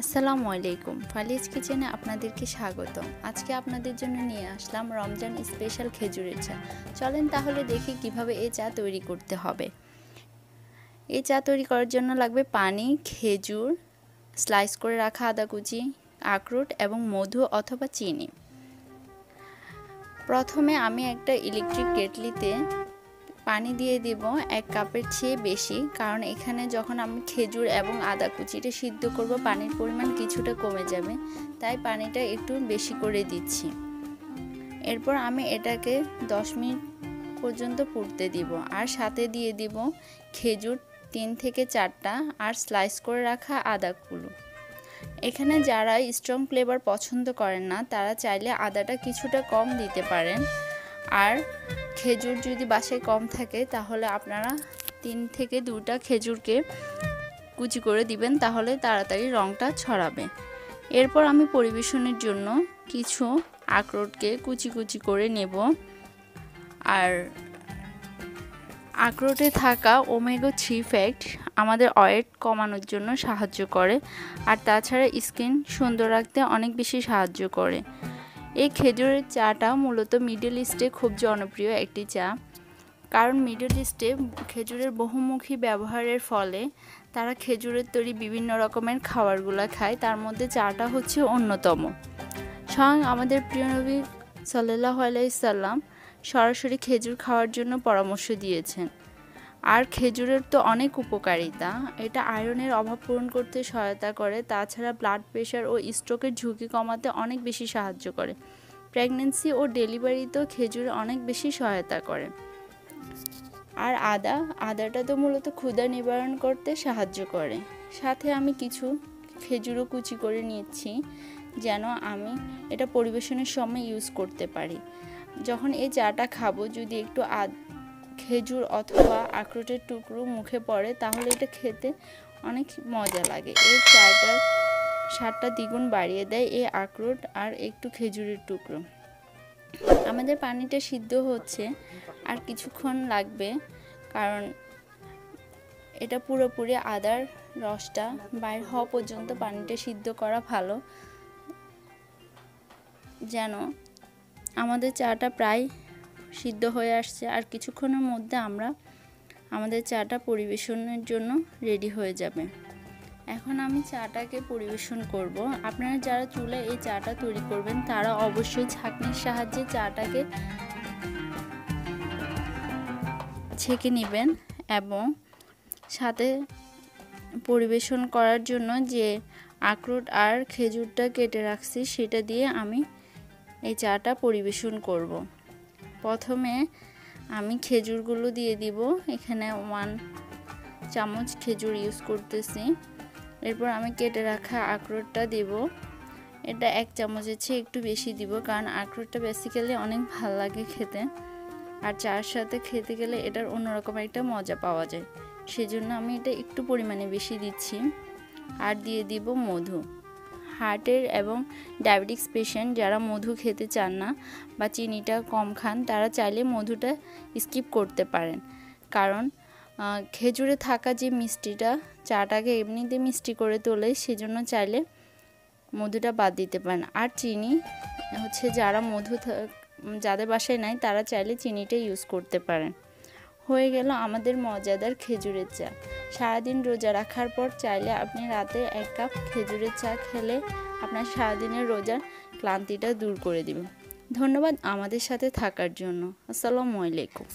আসসালামু আলাইকুম। ফালিজ কিচেনে আপনাদেরকে স্বাগতম। আজকে আপনাদের জন্য নিয়ে আসলাম রমজান স্পেশাল খেজুরের চা। চলেন তাহলে দেখি কিভাবে এই চা তৈরি করতে হবে। এই চা তৈরি করার জন্য লাগবে পানি, খেজুর, স্লাইস করে রাখা আদা কুচি, আখরোট এবং মধু অথবা চিনি। প্রথমে আমি একটা ইলেকট্রিক কেটলিতে পানি দিয়ে দিব 1 কাপের চেয়ে বেশি, কারণ এখানে যখন আমি খেজুর এবং আদা কুচিটা সিদ্ধ করব পানির পরিমাণ কিছুটা কমে যাবে, তাই পানিটা একটু বেশি করে দিচ্ছি। এরপর আমি এটাকে 10 মিনিট পর্যন্ত ফুটতে দিব, আর সাথে দিয়ে দিব খেজুর 3 থেকে 4টা আর স্লাইস করে রাখা আদাগুলো। এখানে যারা স্ট্রং ফ্লেভার পছন্দ করেন না তারা চাইলে আদাটা কিছুটা কম দিতে পারেন, আর খেজুর যদি বাসায় কম থাকে তাহলে আপনারা 3 থেকে 2টা খেজুরকে কুচি করে দিবেন, তাহলে তাড়াতাড়ি রঙটা ছড়াবে। এরপর আমি পরিবেশনের জন্য কিছু আখরোটকে কুচি কুচি করে নেব। আর আখরোটে থাকা ওমেগা 3 ফ্যাট আমাদের ওয়েট কমানোর জন্য সাহায্য করে, আর তাছাড়া স্কিন সুন্দর রাখতে অনেক বেশি সাহায্য করে। এই খেজুরের চাটা মূলত মিডল ইস্টে খুব জনপ্রিয় একটি চা, কারণ মিডল ইস্টে খেজুরের বহুমুখী ব্যবহারের ফলে তারা খেজুরের তৈরি বিভিন্ন রকমের খাবারগুলো খায়, তার মধ্যে চাটা হচ্ছে অন্যতম। স্বয়ং আমাদের প্রিয় নবী সাল্লাল্লাহু আলাইহি সাল্লাম সরাসরি খেজুর খাওয়ার জন্য পরামর্শ দিয়েছেন। আর খেজুরের তো অনেক উপকারিতা, এটা আয়রনের অভাব পূরণ করতে সহায়তা করে, তাছাড়া ব্লাড প্রেশার ও স্ট্রোকের ঝুঁকি কমাতে অনেক বেশি সাহায্য করে। প্রেগন্যান্সি ও ডেলিভারিতেও খেজুর অনেক বেশি সহায়তা করে। আর আদাটা তো মূলত ক্ষুধা নিবারণ করতে সাহায্য করে। সাথে আমি কিছু খেজুরও কুচি করে নিচ্ছি, যেন আমি এটা পরিবেশনের সময় ইউজ করতে পারি। যখন এই চাটা খাবো যদি একটু খেজুর অথবা আখরোটের টুকরো মুখে পড়ে তাহলে এটা খেতে অনেক মজা লাগে। এই চাটার স্বাদটা দ্বিগুণ বাড়িয়ে দেয় এই আখরোট আর একটু খেজুরের টুকরো। আমাদের পানিটা সিদ্ধ হচ্ছে আর কিছুক্ষণ লাগবে, কারণ এটা পুরোপুরি আদার রসটা বাইর হওয়া পর্যন্ত পানিটা সিদ্ধ করা ভালো। যেন আমাদের চাটা প্রায় সিদ্ধ হয়ে আসছে, আর কিছুক্ষণের মধ্যে আমাদের চাটা পরিবেশনের জন্য রেডি হয়ে যাবে। এখন আমি চাটাকে পরিবেশন করব। আপনারা যারা চুলায় এই চাটা তৈরি করবেন তারা অবশ্যই ছাঁকনির সাহায্যে চাটাকে ছেঁকে নেবেন, এবং সাথে পরিবেশন করার জন্য যে আখরোট আর খেজুরটা কেটে রাখছি সেটা দিয়ে আমি এই চাটা পরিবেশন করব। প্রথমে আমি খেজুরগুলো দিয়ে দিব, এখানে 1 চামচ খেজুর ইউজ করতেছি। এরপর আমি কেটে রাখা আখরোটটা দেব, এটা 1 চামচের চেয়ে একটু বেশি দিব, কারণ আখরোটটা বেসিক্যালি অনেক ভালো লাগে খেতে, আর চার সাথে খেতে গেলে এটার অন্যরকম একটা মজা পাওয়া যায়, সেজন্য আমি এটা একটু পরিমাণে বেশি দিচ্ছি। আর দিয়ে দিব মধু। হার্টের এবং ডায়াবেটিক্স পেশেন্ট যারা মধু খেতে চান না বা চিনিটা কম খান তারা চাইলে মধুটা স্কিপ করতে পারেন, কারণ খেজুরে থাকা যে মিষ্টিটা চাটাকে এমনিতে মিষ্টি করে তোলে, সেজন্য চাইলে মধুটা বাদ দিতে পারেন। আর চিনি হচ্ছে যাদের বাসায় নাই তারা চাইলে চিনিটা ইউজ করতে পারেন। হয়ে গেল আমাদের মজাদার খেজুরের চা। সারাদিন রোজা রাখার পর চাইলে আপনি রাতে 1 কাপ খেজুরের চা খেলে আপনার সারাদিনের রোজার ক্লান্তিটা দূর করে দিবে। ধন্যবাদ আমাদের সাথে থাকার জন্য। আসসালামু আলাইকুম।